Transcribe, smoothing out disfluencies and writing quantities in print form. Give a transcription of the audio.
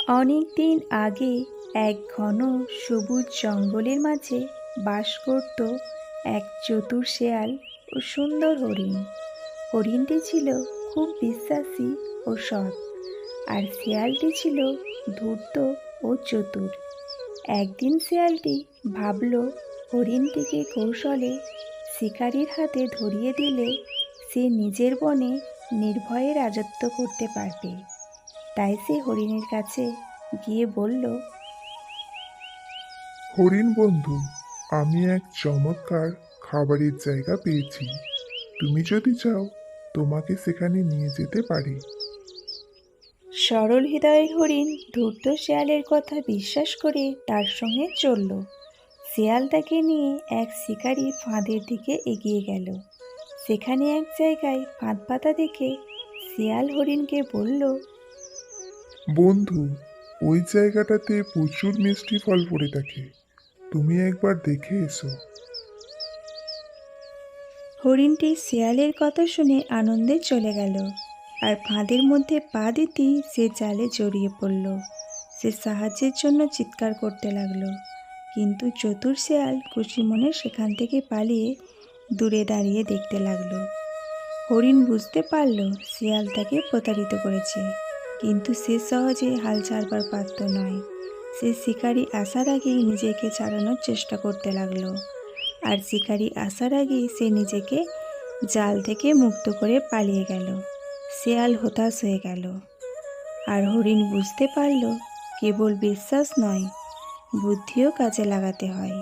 অনেক দিন আগে এক ঘন সবুজ জঙ্গলের মাঝে বাস করত এক চতুর শেয়াল ও সুন্দর হরিণ। হরিণটি ছিল খুব বিশ্বাসী ও সৎ, আর শেয়ালটি ছিল ধূর্ত ও চতুর। একদিন শেয়ালটি ভাবল হরিণটিকে কৌশলে শিকারীর হাতে ধরিয়ে দিলে সে নিজের বনে নির্ভয়ে রাজত্ব করতে পারবে। তাই সে হরিণের কাছে গিয়ে বলল, হরিণ বন্ধু, আমি এক চমৎকার খাবারের জায়গা পেয়েছি। তুমি যদি চাও তোমাকে সেখানে নিয়ে যেতে পারি। সরল হৃদয়ের হরিণ ধূর্ত শেয়ালের কথা বিশ্বাস করে তার সঙ্গে চলল। শেয়াল তাকে নিয়ে এক শিকারী ফাঁদের দিকে এগিয়ে গেল। সেখানে এক জায়গায় ফাঁদ পাতা দেখে শিয়াল হরিণকে বলল, বন্ধু, ওই জায়গাটাতে প্রচুর মিষ্টি ফল পড়ে থাকে, তুমি একবার দেখে এসো। হরিণটি শিয়ালের কথা শুনে আনন্দে চলে গেল, আর ফাঁদের মধ্যে পা দিতেই সে জালে জড়িয়ে পড়ল। সে সাহায্যের জন্য চিৎকার করতে লাগলো, কিন্তু চতুর শেয়াল খুশি মনে সেখান থেকে পালিয়ে দূরে দাঁড়িয়ে দেখতে লাগলো। হরিণ বুঝতে পারল শিয়াল তাকে প্রতারিত করেছে, কিন্তু সে সহজে হাল ছাড়বার পাত্র নয়। সে শিকারি আসার আগেই নিজেকে ছাড়ানোর চেষ্টা করতে লাগলো, আর শিকারি আসার আগেই সে নিজেকে জাল থেকে মুক্ত করে পালিয়ে গেল। শেয়াল হতাশ হয়ে গেল, আর হরিণ বুঝতে পারল কেবল বিশ্বাস নয়, বুদ্ধিও কাজে লাগাতে হয়।